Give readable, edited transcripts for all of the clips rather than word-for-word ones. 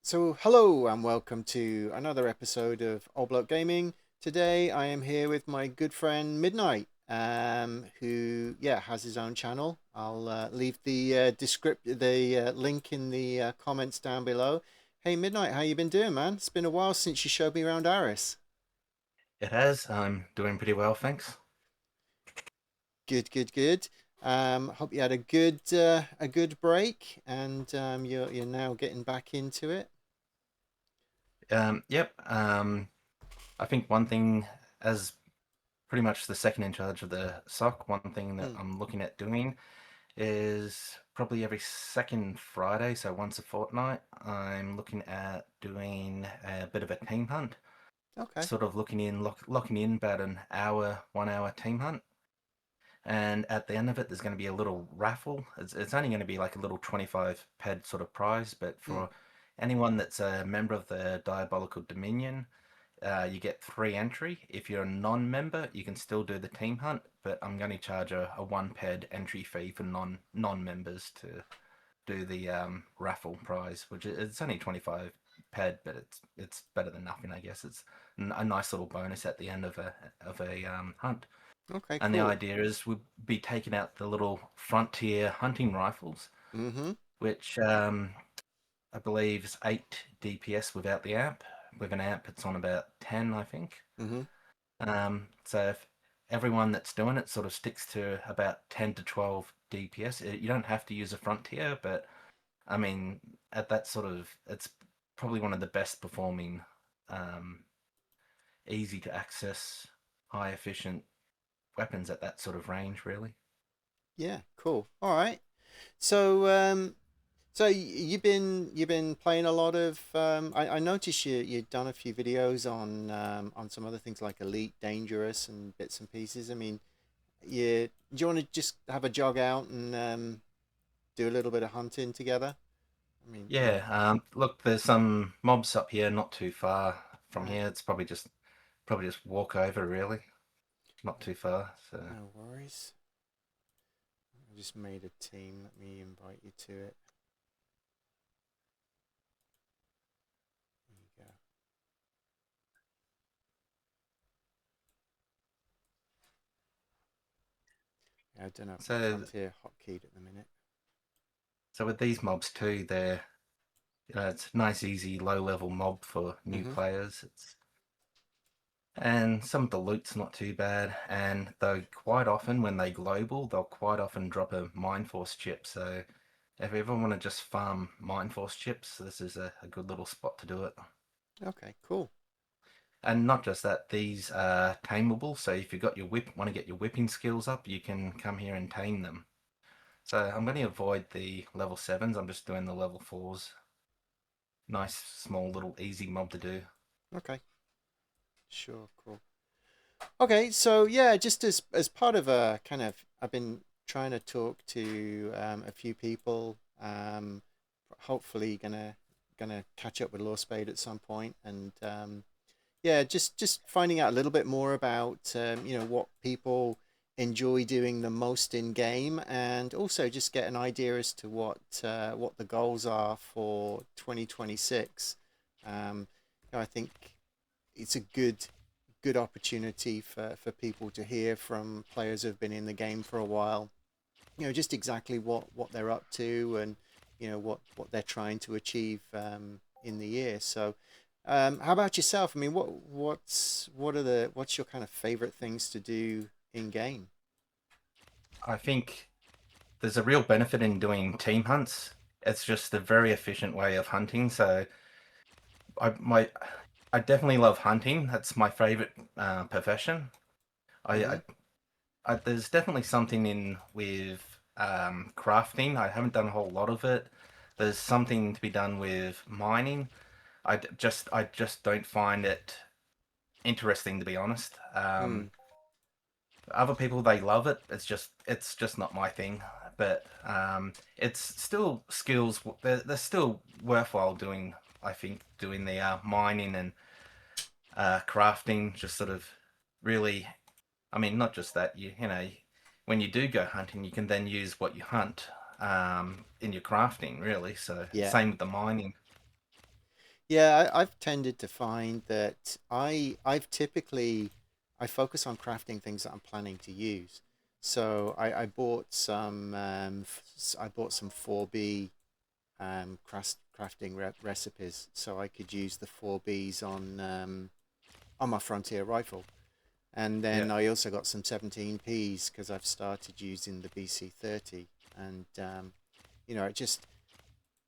So, hello and welcome to another episode of Old Bloke Gaming. Today, I am here with my good friend Midnight, who has his own channel. I'll leave the link in the comments down below. Hey, Midnight, how you been doing, man? It's been a while since you showed me around Aris. It has. I'm doing pretty well, thanks. Good, good, good. Hope you had a good break, and you're now getting back into it. Yep. I think one thing, as pretty much the second in charge of the SOC, one thing that Hmm. I'm looking at doing is probably every second Friday, so once a fortnight, I'm looking at doing a bit of a team hunt. Okay. Sort of locking in about an hour, 1 hour team hunt. And at the end of it, there's going to be a little raffle. It's only going to be like a little 25 ped sort of prize, but Hmm. for anyone that's a member of the Diabolical Dominion, you get free entry. If you're a non-member, you can still do the team hunt, but I'm going to charge a 1 ped entry fee for non-members to do the raffle prize, which it's only 25 ped, but it's better than nothing, I guess. It's a nice little bonus at the end of a hunt. Okay, And the cool. idea is we'd be taking out the little frontier hunting rifles, Mm-hmm. which I believe is 8 DPS without the amp. With an amp, it's on about 10, I think. Mm-hmm. So if everyone that's doing it sort of sticks to about 10 to 12 DPS, you don't have to use a frontier, but I mean, at that sort of, it's probably one of the best performing, um, easy to access, high efficient weapons at that sort of range, really. Yeah, cool. All right. So, you've been playing a lot of. I noticed you'd done a few videos on some other things like Elite, Dangerous, and bits and pieces. I mean, do you want to just have a jog out and do a little bit of hunting together? I mean, Yeah, look, there's some mobs up here, not too far from right. here. It's probably just walk over, really, not too far. So, No worries. I just made a team. Let me invite you to it. There you go. Yeah, I don't know if my so, Frontier hotkeyed at the minute. so with these mobs too, it's a nice, easy, low-level mob for new Mm-hmm. players. And some of the loot's not too bad. And though quite often when they global, they'll quite often drop a Mind Force chip. So if you ever want to just farm Mind Force chips, this is a good little spot to do it. Okay, cool. And not just that, these are tameable. So if you got your want to get your whipping skills up, you can come here and tame them. So I'm going to avoid the level sevens. I'm just doing the level fours. Nice, small, little, easy mob to do. Okay, sure, cool. Okay, so yeah, just as part of a kind of, I've been trying to talk to a few people. Hopefully, gonna catch up with Law Spade at some point, and yeah, just finding out a little bit more about what people enjoy doing the most in game, and also just get an idea as to what the goals are for 2026. I think it's a good opportunity for people to hear from players who've been in the game for a while. Just exactly what they're up to and what they're trying to achieve in the year. So, how about yourself? I mean, what's your kind of favorite things to do in game? I think there's a real benefit in doing team hunts. It's just a very efficient way of hunting. So I my I definitely love hunting. That's my favorite profession. I, Mm-hmm. I, there's definitely something in with crafting. I haven't done a whole lot of it. There's something to be done with mining. I just don't find it interesting, to be honest. Mm. Other people, they love it. It's just not my thing. But it's still skills. They're still worthwhile doing. I think doing the mining and crafting, just sort of really. I mean, not just that. When you do go hunting, you can then use what you hunt in your crafting, really. So Yeah. same with the mining. Yeah, I've tended to find that I've typically I focus on crafting things that I'm planning to use. So I bought some I bought some 4B crafting recipes so I could use the 4Bs on my Frontier rifle. And Yeah, then I also got some 17Ps because I've started using the BC30. And it just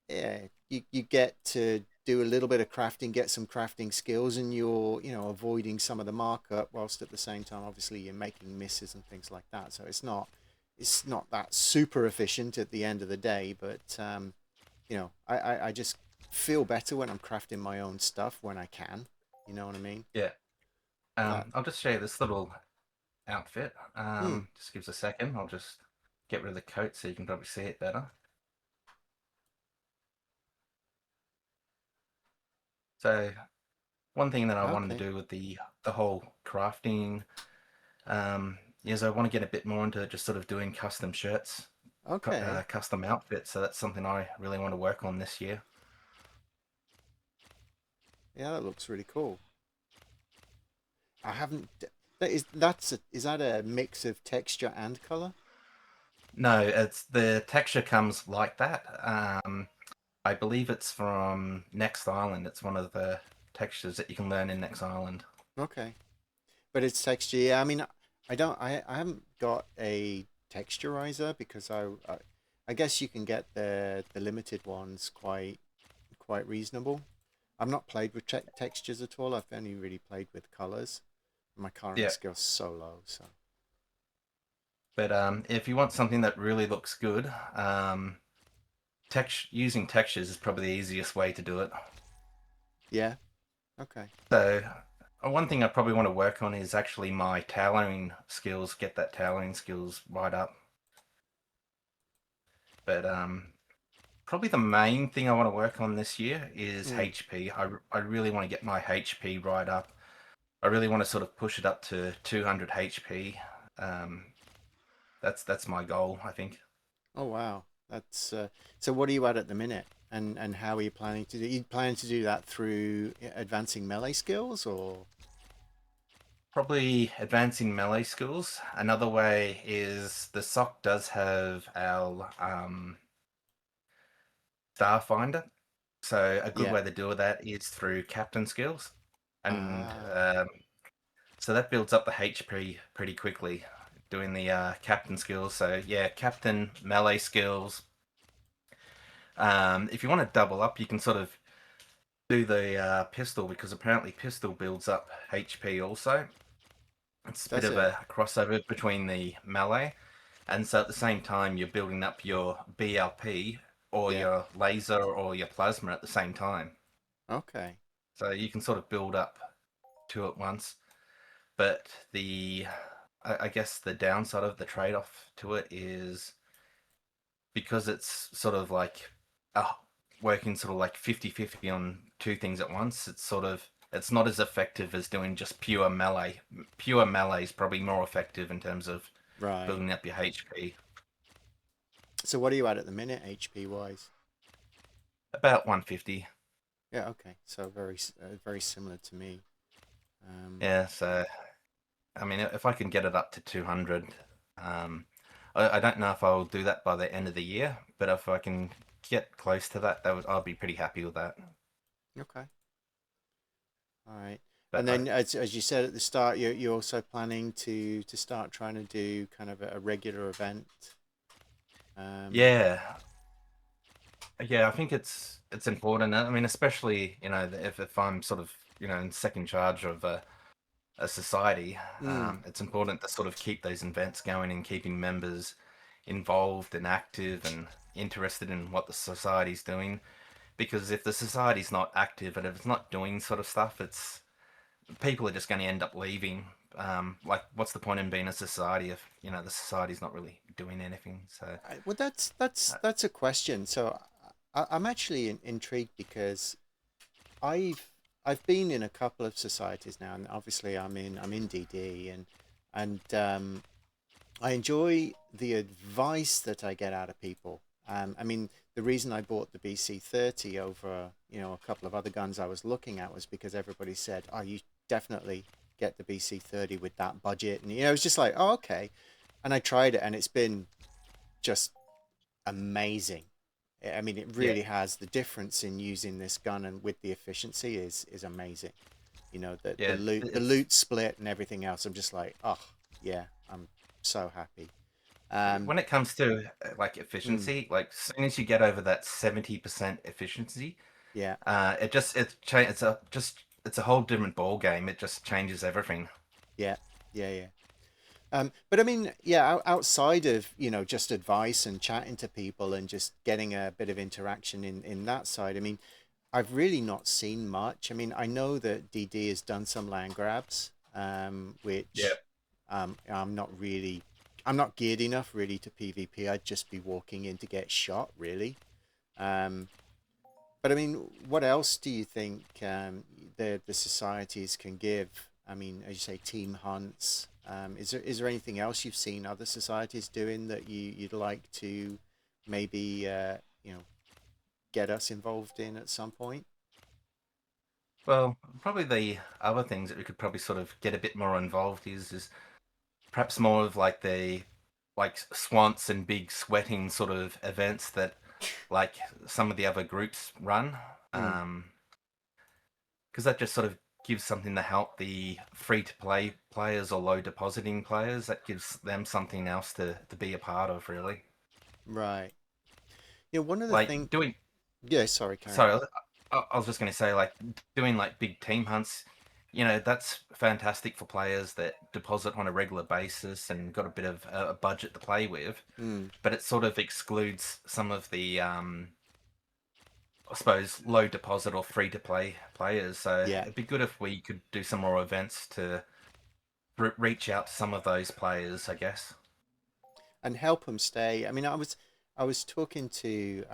yeah, you get to do a little bit of crafting, get some crafting skills, and you're avoiding some of the markup whilst at the same time, obviously, you're making misses and things like that. So it's not that super efficient at the end of the day, but I just feel better when I'm crafting my own stuff when I can. You know what I mean? yeah. That I'll just show you this little outfit. hmm, Just give us a second. I'll just get rid of the coat so you can probably see it better. So one thing that I wanted okay, to do with the whole crafting is I want to get a bit more into just sort of doing custom shirts, okay, custom outfits. So that's something I really want to work on this year. yeah, that looks really cool. I haven't. Is that a mix of texture and color? No, it's the texture comes like that. I believe it's from Next Island. It's one of the textures that you can learn in Next Island. Okay. But it's texture. Yeah, I mean, I haven't got a texturizer because I guess you can get the limited ones quite reasonable. I've not played with textures at all. I've only really played with colors. My current Yeah, skill's so low, so but if you want something that really looks good, using textures is probably the easiest way to do it. yeah. Okay. So, one thing I probably want to work on is actually my tailoring skills, get that tailoring skills right up. But probably the main thing I want to work on this year is Mm. HP. I really want to get my HP right up. I really want to sort of push it up to 200 HP. Um, that's my goal, I think. Oh wow. That's so. What are you at the minute? And how are you planning to do? You planning to do that through advancing melee skills or? Probably advancing melee skills. Another way is the sock does have our Starfinder. So a good Yeah. way to do that is through captain skills, and Ah, so that builds up the HP pretty quickly. Doing the captain skills. So yeah, captain melee skills. If you want to double up, you can sort of do the pistol because apparently pistol builds up HP also. It's a bit does of it? a crossover between the melee. And so at the same time, you're building up your BLP or Yeah. your laser or your plasma at the same time. Okay. So you can sort of build up two at once. But I guess the downside of the trade off to it is because it's sort of like uh, working sort of like 50-50 on two things at once, it's not as effective as doing just pure melee. Pure melee is probably more effective in terms of Right. building up your HP. So what are you at the minute, HP wise? About 150. Yeah, okay. So very similar to me. Yeah, so I mean, if I can get it up to 200, um, I don't know if I'll do that by the end of the year, but if I can get close to that, I'll be pretty happy with that. Okay. All right. And But then as you said at the start, you're also planning to start trying to do kind of a regular event. Um, yeah, yeah, I think it's important. I mean, especially if I'm sort of in second charge of a society, mm, it's important to sort of keep those events going and keeping members involved and active and interested in what the society's doing. Because if the society's not active and if it's not doing sort of stuff, it's people are just going to end up leaving. Like, what's the point in being a society if the society's not really doing anything? So, well, that's a question. So I'm actually intrigued because I've I've been in a couple of societies now, and obviously I'm in DD and I enjoy the advice that I get out of people. I mean, the reason I bought the BC30 over, a couple of other guns I was looking at was because everybody said, "Oh, you definitely get the BC30 with that budget," and it was just like, "Oh, okay." And I tried it, and it's been just amazing. I mean, it Yeah, really has. The difference in using this gun and with the efficiency is amazing. The yeah, it's loot split and everything else. I'm just like, oh yeah, I'm so happy. Um, when it comes to like mm, efficiency, like as soon as you get over that 70% efficiency, yeah, it's a whole different ball game. It just changes everything. yeah, yeah, yeah. But I mean, yeah, outside of, just advice and chatting to people and just getting a bit of interaction in that side, I mean, I've really not seen much. I mean, I know that DD has done some land grabs, Yeah. which I'm not geared enough really to PvP. I'd just be walking in to get shot, really. Um, but I mean, what else do you think the societies can give? I mean, as you say, team hunts. Is there anything else you've seen other societies doing that you'd like to maybe get us involved in at some point? Well, probably the other things that we could probably sort of get a bit more involved is perhaps more of like the like swants and big sweating sort of events that like some of the other groups run. Mm, Because that just sort of gives something to help the free to play players or low depositing players. That gives them something else to be a part of, really. right. Yeah, one of the things. Like doing, Yeah, sorry, carry on. sorry, I was just going to say, like doing like big team hunts. That's fantastic for players that deposit on a regular basis and got a bit of a budget to play with. Mm, But it sort of excludes some of the I suppose low deposit or free to play players. So yeah, it'd be good if we could do some more events to reach out to some of those players, I guess. and help them stay. I mean, I was talking to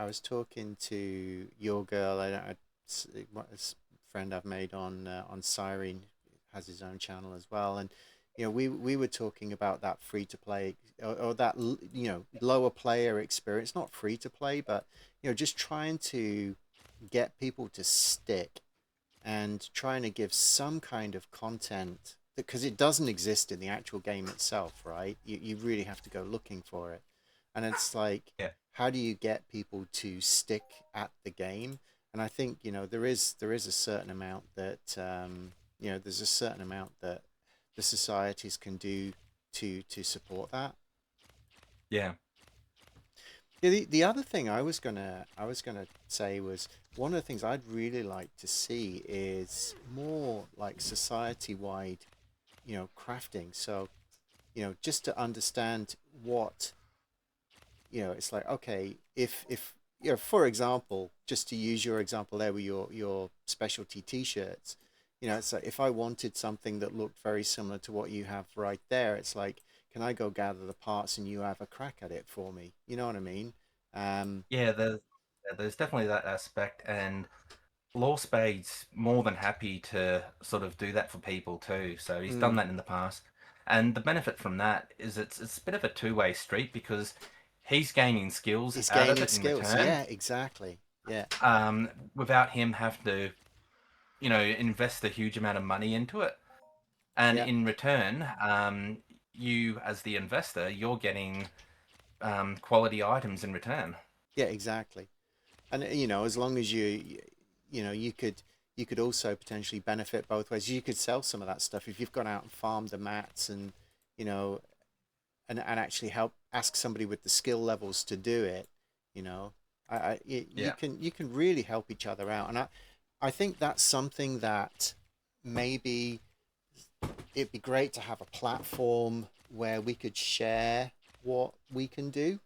your girl. What this friend I've made on Siren has his own channel as well, and we were talking about that free to play, or that lower player experience, not free to play, but just trying to get people to stick and trying to give some kind of content because it doesn't exist in the actual game itself, right? You really have to go looking for it. And it's like, Yeah, how do you get people to stick at the game? And I think, there is a certain amount that there's a certain amount that the societies can do to support that. yeah, Yeah, the other thing I was gonna say was one of the things I'd really like to see is more like society wide, crafting. So, just to understand what, it's like, okay, if for example, just to use your example there with your specialty t-shirts, it's like if I wanted something that looked very similar to what you have right there, it's like, can I go gather the parts and you have a crack at it for me? You know what I mean? Um, yeah. There's definitely that aspect, and Law Spade's more than happy to sort of do that for people too. So he's done mm, that in the past, and the benefit from that is it's a bit of a two-way street because he's gaining skills it's out of gaining it in skills. return, Yeah, exactly. Yeah, without him having to invest a huge amount of money into it. And yeah, in return, you as the investor, you're getting quality items in return. yeah, exactly. And as long as you could also potentially benefit both ways. You could sell some of that stuff if you've gone out and farmed the mats and you know and actually help ask somebody with the skill levels to do it. you know you Yeah, can really help each other out, and I think that's something that maybe it'd be great to have a platform where we could share what we can do.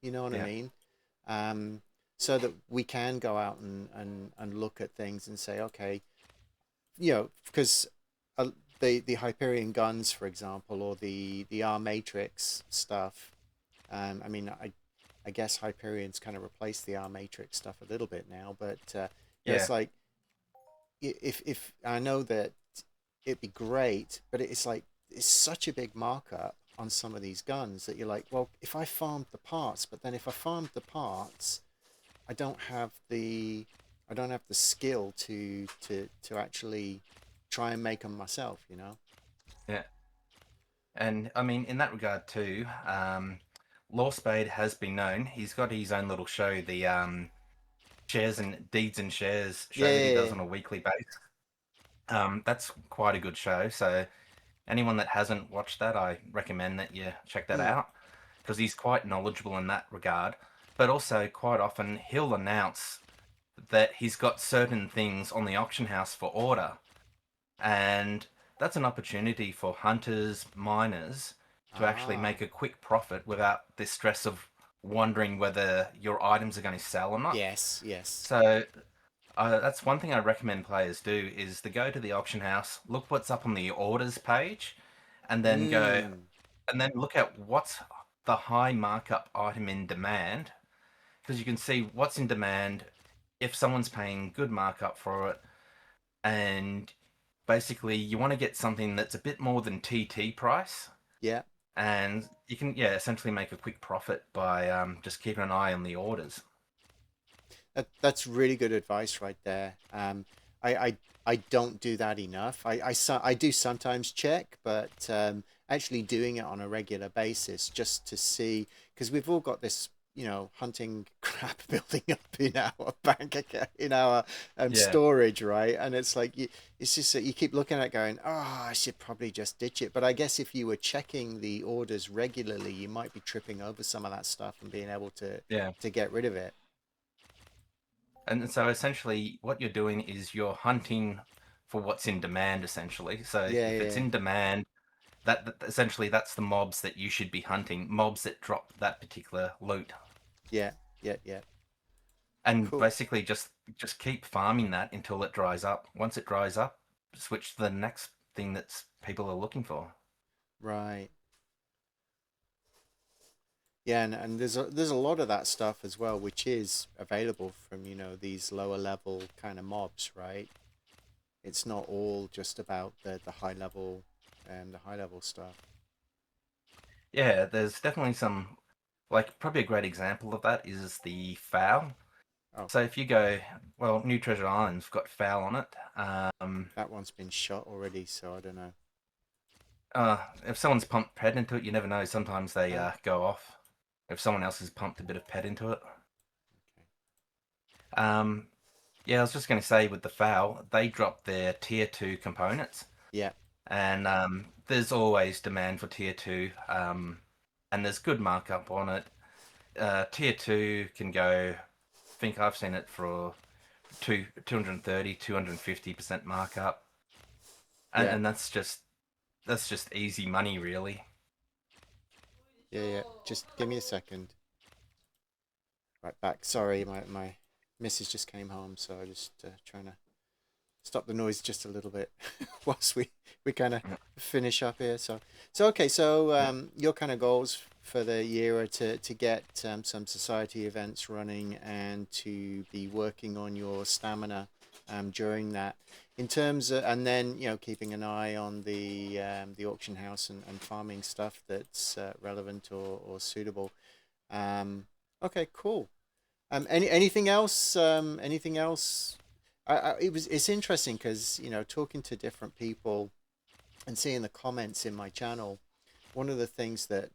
You know what I yeah, mean? um, so that we can go out and look at things and say, okay, because uh, the Hyperion guns, for example, or the R Matrix stuff. I mean, I guess Hyperion's kind of replaced the R Matrix stuff a little bit now, but it's yeah, like if I know that it'd be great, but it's like it's such a big markup on some of these guns that you're like, well, if I farmed the parts, but then if I farmed the parts, I don't have the I don't have the skill to actually try and make them myself, you know. Yeah. And I mean, in that regard too, Law Spade has been known. He's got his own little show, the Shares and Deeds and Shares Yeah, show that he yeah, does on a weekly basis. That's quite a good show. So anyone that hasn't watched that, I recommend that you check that yeah. Mm. out because he's quite knowledgeable in that regard. But also, quite often, he'll announce that he's got certain things on the auction house for order, and that's an opportunity for hunters, miners to actually Ah, make a quick profit without the stress of wondering whether your items are going to sell or not. yes, yes. So that's one thing I recommend players do is to go to the auction house, look what's up on the orders page, and then go Mm, and then look at what's the high markup item in demand because you can see what's in demand if someone's paying good markup for it, and basically you want to get something that's a bit more than TT price, yeah. and you can essentially make a quick profit by just keeping an eye on the orders. That's really good advice right there. I, I I don't do that enough. I do sometimes check, but actually doing it on a regular basis just to see, because we've all got this, hunting crap building up in our bank account, in our Yeah, storage, right? And it's like it's just that you keep looking at it going, oh, I should probably just ditch it. But I guess if you were checking the orders regularly, you might be tripping over some of that stuff and being able yeah. to get rid of it. And so essentially what you're doing is you're hunting for what's in demand essentially. So Yeah, if it's yeah. in demand, that essentially that's the mobs that you should be hunting, mobs that drop that particular loot. Yeah, yeah, yeah. And Cool. basically just keep farming that until it dries up. Once it dries up, switch to the next thing that's people are looking for. Right. Yeah, and there's a lot of that stuff as well, which is available from, these lower level kind of mobs, right? It's not all just about the high level stuff. Yeah, there's definitely some, like probably a great example of that is the fowl. Oh, So if you go, well, New Treasure Island's got fowl on it. that one's been shot already, so I don't know. If someone's pumped pet into it, you never know. Sometimes they Oh, go off. If someone else has pumped a bit of pet into it. okay. Um, yeah, I was just going to say with the fowl, they drop their tier two components, Yeah, and there's always demand for tier two, and there's good markup on it. Tier two can go. I think I've seen it for 230, 250% markup, and yeah, and that's just easy money, really. yeah, yeah. Just give me a second. Right back. Sorry, my missus just came home, so I just trying to stop the noise just a little bit whilst we kind of Yeah, finish up here. So okay. So yeah, your kind of goals for the year are to get some society events running and to be working on your stamina during that. In terms of, and then keeping an eye on the auction house and farming stuff that's relevant or suitable. Okay, cool. Anything else? Anything else? It's interesting because talking to different people and seeing the comments in my channel. One of the things that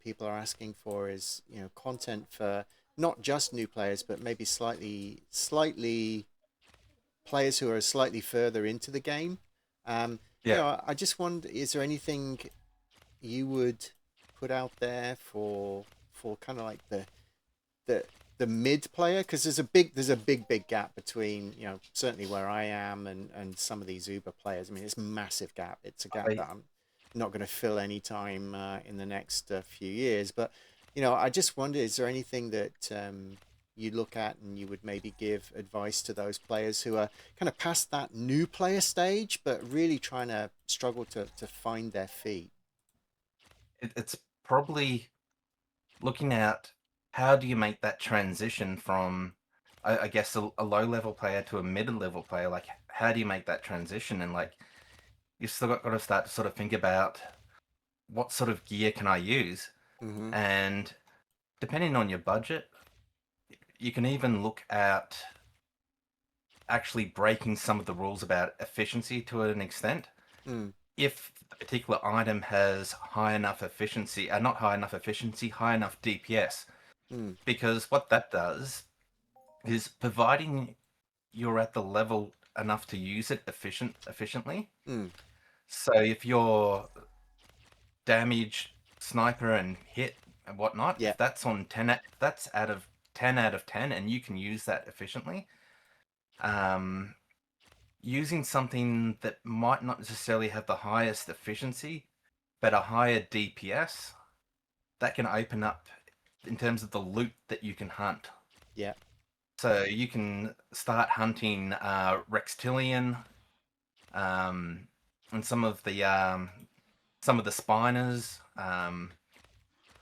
people are asking for is content for not just new players, but maybe slightly players who are slightly further into the game. yeah. I just wonder, is there anything you would put out there for kind of like the the mid player, because there's a big gap between certainly where I am and some of these Uber players. I mean, it's a massive gap. It's a gap I, that I'm not going to fill anytime in the next few years. But I just wonder, is there anything that you look at and you would maybe give advice to those players who are kind of past that new player stage, but really trying to struggle to find their feet? it's probably looking at how do you make that transition from, I guess, a low level player to a mid level player. Like, how do you make that transition? And like, you've still got to start to sort of think about what sort of gear can I use, Mm-hmm. and depending on your budget, you can even look at actually breaking some of the rules about efficiency to an extent. Mm, If the particular item has high enough efficiency, not high enough efficiency, high enough DPS, mm, because what that does is providing you're at the level enough to use it efficiently. mm. So if you're damage, sniper, and hit and whatnot, Yeah. if that's on 10, if that's out of 10 out of 10, and you can use that efficiently, um, using something that might not necessarily have the highest efficiency, but a higher DPS, that can open up in terms of the loot that you can hunt. Yeah. So you can start hunting Rextillion, um, and some of the spiners,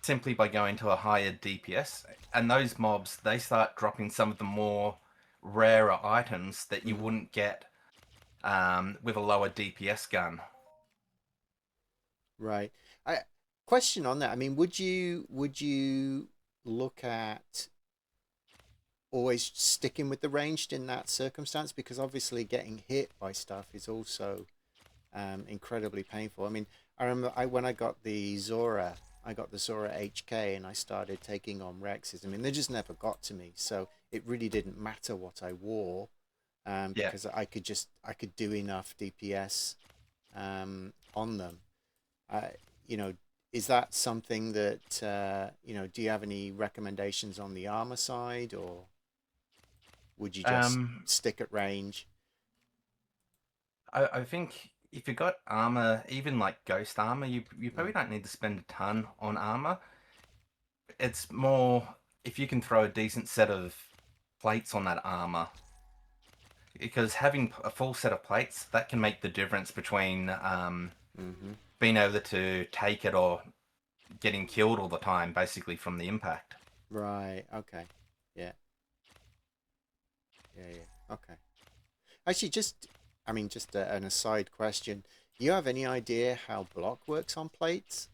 simply by going to a higher DPS. And those mobs, they start dropping some of the more rarer items that you Hmm. wouldn't get with a lower DPS gun. Right. I question on that. I mean, would you look at always sticking with the ranged in that circumstance? Because obviously getting hit by stuff is also incredibly painful. I mean, I remember when I got the Zora, I got the Zora HK and I started taking on Rexes. I mean, they just never got to me. So it really didn't matter what I wore, Yeah. because I could do enough DPS on them. Uh, you know, is that something that do you have any recommendations on the armor side, or would you just Um, stick at range? I think if you got armor, even like ghost armor, you Mm, probably don't need to spend a ton on armor. It's more if you can throw a decent set of plates on that armor, because having a full set of plates that can make the difference between mm-hmm. being able to take it or getting killed all the time, basically from the impact. Right. Okay. Yeah. Yeah. Yeah. Okay. Actually, I mean, just an aside question. You have any idea how block works on plates?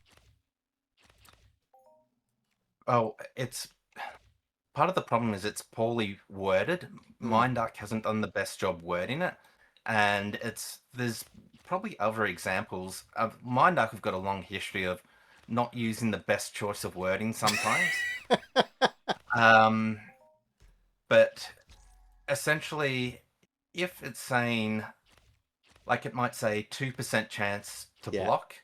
Oh, it's part of the problem is it's poorly worded. Mm, Mindark hasn't done the best job wording it, and it's there's probably other examples. Mindark have got a long history of not using the best choice of wording sometimes. Um, but essentially, if it's saying like it might say 2% chance to yeah. block,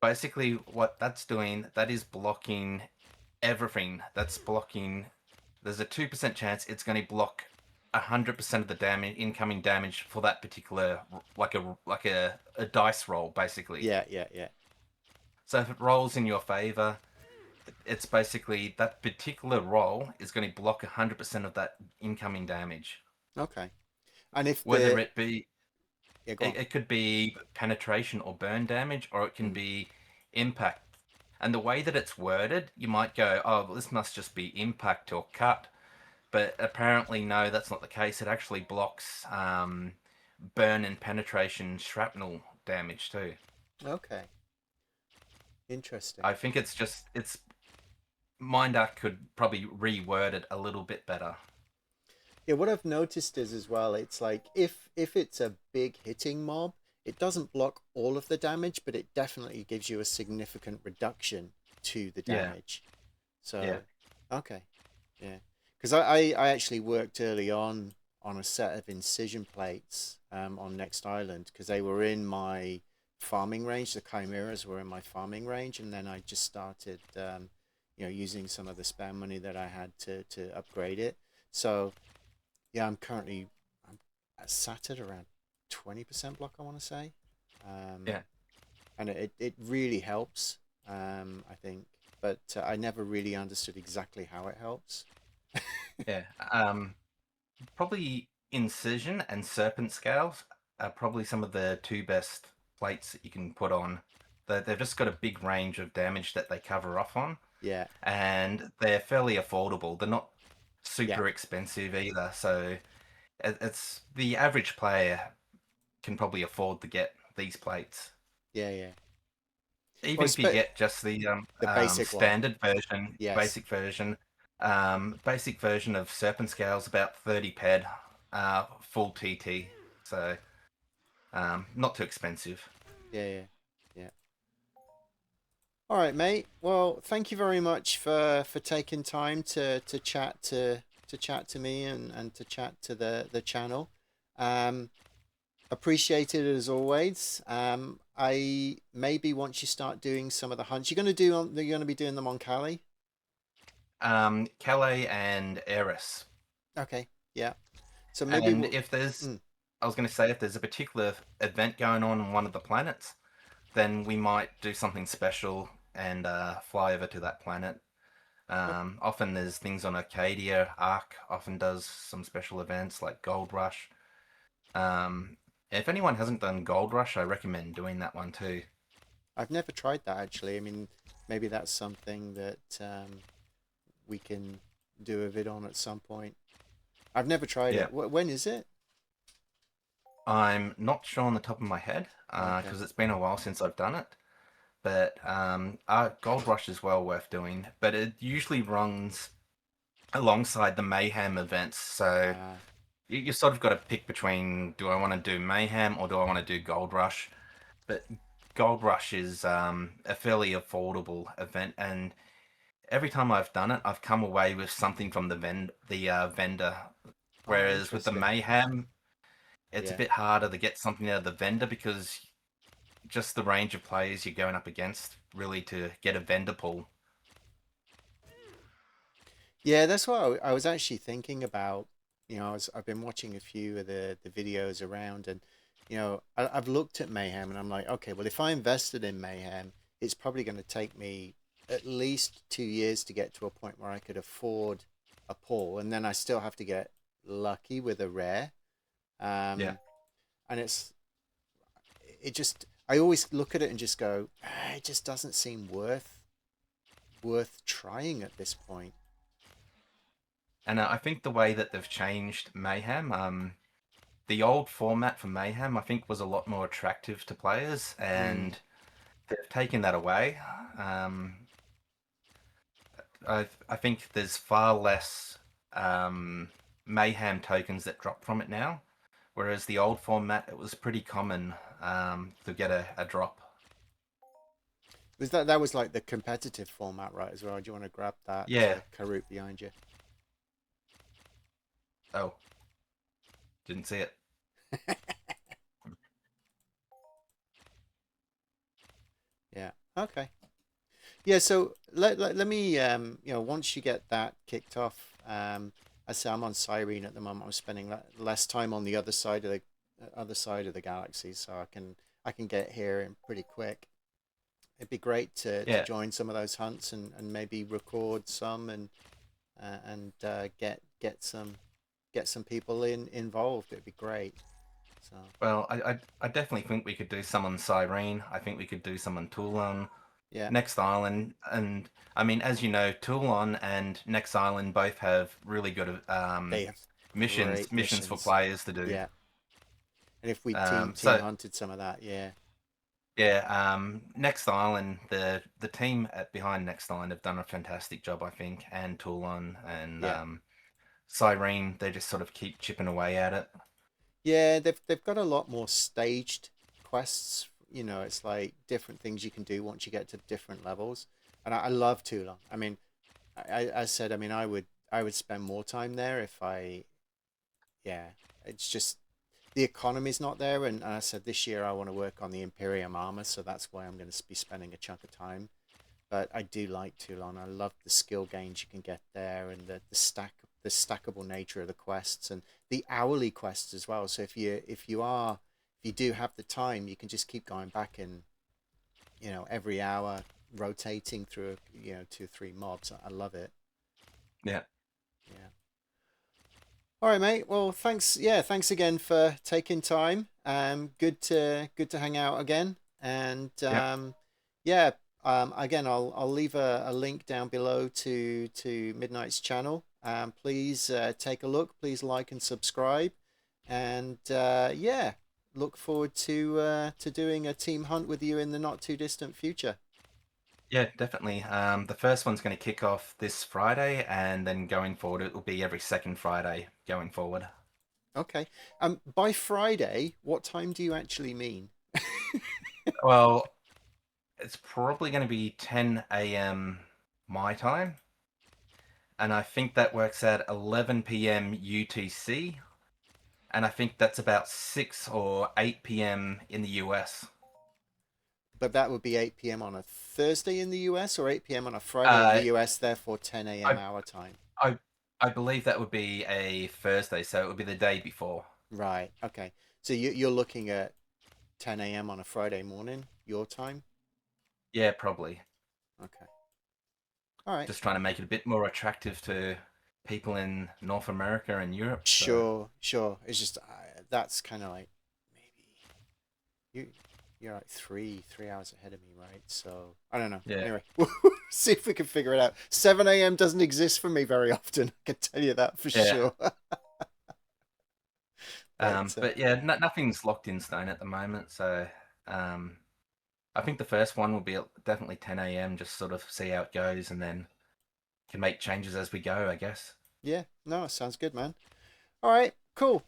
basically what that's doing, that is blocking everything. That's blocking. There's a 2% chance it's going to block 100% of the damage, incoming damage for that particular, like a dice roll, basically. Yeah. Yeah. Yeah. So if it rolls in your favor, it's basically that particular roll is going to block 100% of that incoming damage. Okay. And if Whether the it be, yeah, go on. it could be penetration or burn damage, or it can Mm, be impact. And the way that it's worded, you might go, oh, well, this must just be impact or cut. But apparently, no, that's not the case. It actually blocks burn and penetration shrapnel damage too. okay. Interesting. I think it's Mindark could probably reword it a little bit better. Yeah, what I've noticed is as well, it's like if it's a big hitting mob, it doesn't block all of the damage, but it definitely gives you a significant reduction to the Yeah, damage. yeah. So, okay, yeah, because I actually worked early on a set of incision plates on Next Island because they were in my farming range. The chimeras were in my farming range, and then I just started using some of the spare money that I had to upgrade it. So yeah, I'm sat at around 20% block, I want to say, Yeah, and it really helps. I think, but I never really understood exactly how it helps. yeah. Probably Incision and Serpent Scales are probably some of the two best plates that you can put on. They've just got a big range of damage that they cover off on, Yeah, and they're fairly affordable. They're not yeah, super expensive either, so it's the average player can probably afford to get these plates. yeah, yeah. Well, Even if you expect get just the the basic one. standard version, Yes. basic version, Basic version of Serpent Scale's about 30 ped, full TT. So not too expensive. Yeah, yeah, yeah. All right, mate. Well, thank you very much for taking time to chat to me and to chat to the channel. Um, Appreciate it as always. I maybe once you start doing some of the hunts, you're gonna be doing them on Cali. Calais and Aris. Okay, yeah. So maybe And we'll, if there's, mm, I was going to say, if there's a particular event going on one of the planets, then we might do something special and fly over to that planet. oh, Often there's things on Arcadia. Arc often does some special events like Gold Rush. Um, if anyone hasn't done Gold Rush, I recommend doing that one too. I've never tried that actually. I mean, maybe that's something that we can do a vid on at some point. I've never tried Yeah, it. When is it? I'm not sure on the top of my head Okay. because it's been a while since I've done it. But Gold Rush is well worth doing. But it usually runs alongside the Mayhem events. So Uh, you sort of got to pick between, do I want to do Mayhem or do I want to do Gold Rush? But Gold Rush is a fairly affordable event, and every time I've done it, I've come away with something from the vendor. oh, Whereas with the interesting. Mayhem, it's a Yeah. bit harder to get something out of the vendor because just the range of players you're going up against really to get a vendor pull. Yeah, that's what I was actually thinking about. I've been watching a few of the videos around, and I've looked at Mayhem, and I'm like, okay, well, if I invested in Mayhem, it's probably going to take me at least 2 years to get to a point where I could afford a pull, and then I still have to get lucky with a rare. Yeah. Um, and it just I always look at it and just go, it just doesn't seem worth trying at this point. And I think the way that they've changed Mayhem, the old format for Mayhem, I think was a lot more attractive to players, Mm. and they've taken that away. Um, I think there's far less Mayhem tokens that drop from it now, whereas the old format it was pretty common to get a drop. Was that was like the competitive format, right? As well. Do you want to grab that Yeah. Karut behind you? Oh, didn't see it. Yeah. Okay. Yeah. So let me once you get that kicked off, I say I'm on Cyrene at the moment. I'm spending less time on the other side of the galaxy, so I can get here in pretty quick. It'd be great to Yeah. join some of those hunts and maybe record some and get some people involved. It'd be great. So Well, I definitely think we could do some on Cyrene. I think we could do some on Toulon. yeah, Next Island, and I mean, as you know, Toulon and Next Island both have really good they have missions great missions for missions. players to do. Yeah, and if we team So hunted some of that, yeah, yeah, Next Island, the team behind Next Island have done a fantastic job, I think, and Toulon and yeah, Cyrene, they just sort of keep chipping away at it. yeah. They've got a lot more staged quests. It's like different things you can do once you get to different levels, and I love Toulon. I mean, I said, I mean, I would spend more time there if I, yeah. It's just the economy's not there, and I said this year I want to work on the Imperium armor, so that's why I'm going to be spending a chunk of time. But I do like Toulon. I love the skill gains you can get there, and the stackable nature of the quests and the hourly quests as well. So if you do have the time, you can just keep going back and every hour rotating through 2 or 3 mobs. I love it. Yeah, Yeah. All right, mate. Well, thanks. Yeah, thanks again for taking time. Good to hang out again. And yeah, yeah, again, I'll leave a link down below to Midnight's channel. Please take a look. Please like and subscribe. And yeah, look forward to doing a team hunt with you in the not too distant future. Yeah, definitely. The first one's going to kick off this Friday, and then going forward, it will be every second Friday going forward. Okay. By Friday, what time do you actually mean? Well, it's probably going to be 10 a.m. my time, and I think that works out 11 p.m. UTC, and I think that's about 6 or 8 p.m. in the US. But that would be 8 p.m. on a Thursday in the US or 8 p.m. on a Friday in the Uh, US, therefore 10 a.m. I, our time. I, I believe that would be a Thursday, so it would be the day before. Right. Okay. So you're looking at 10 a.m. on a Friday morning, your time? Yeah, probably. Okay. All right. Just trying to make it a bit more attractive to people in North America and Europe. So Sure, sure. It's just that's kind of like maybe you you're like three hours ahead of me, right? So I don't know. yeah, Anyway, we'll see if we can figure it out. 7 a.m. doesn't exist for me very often. I can tell you that for yeah. sure. But But yeah, nothing's locked in stone at the moment. So um, I think the first one will be definitely 10 a.m. Just sort of see how it goes, and then can make changes as we go, I guess. yeah, no, sounds good, man. All right, cool.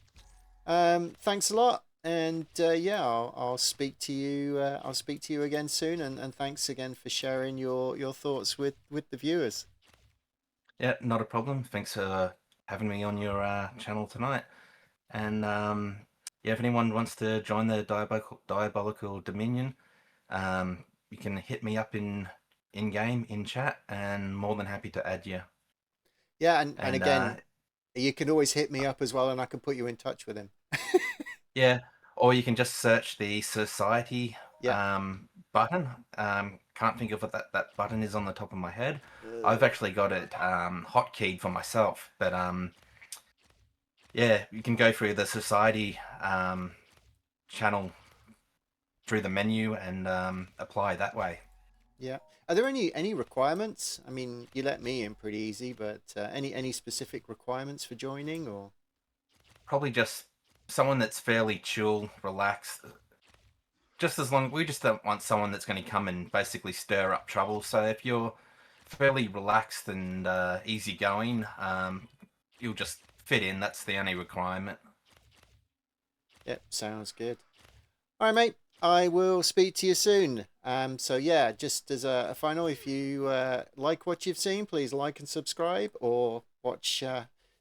Thanks a lot, and yeah, I'll speak to you. I'll speak to you again soon, and thanks again for sharing your thoughts with the viewers. Yeah, not a problem. Thanks for having me on your channel tonight. And yeah, if anyone wants to join the Diabolical Dominion, you can hit me up in game in chat, and more than happy to add you. Yeah, and And again, you can always hit me up as well, and I can put you in touch with him. yeah, or you can just search the Society Yeah. button. Can't think of what that button is on the top of my head. I've Uh, actually got it hotkeyed for myself, but yeah, you can go through the Society channel through the menu and apply that way. yeah. Are there any requirements? I mean, you let me in pretty easy, but any specific requirements for joining or? Probably just someone that's fairly chill, relaxed. Just as long we just don't want someone that's going to come and basically stir up trouble. So if you're fairly relaxed and easygoing, you'll just fit in. That's the only requirement. Yep, sounds good. All right, mate. I will speak to you soon. So yeah, just as a final, if you like what you've seen, please like and subscribe, or watch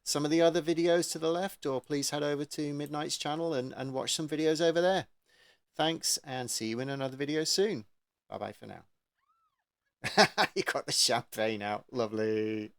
some of the other videos to the left, or please head over to Midnight's channel and watch some videos over there. Thanks, and see you in another video soon. Bye bye for now. You got the champagne out. Lovely.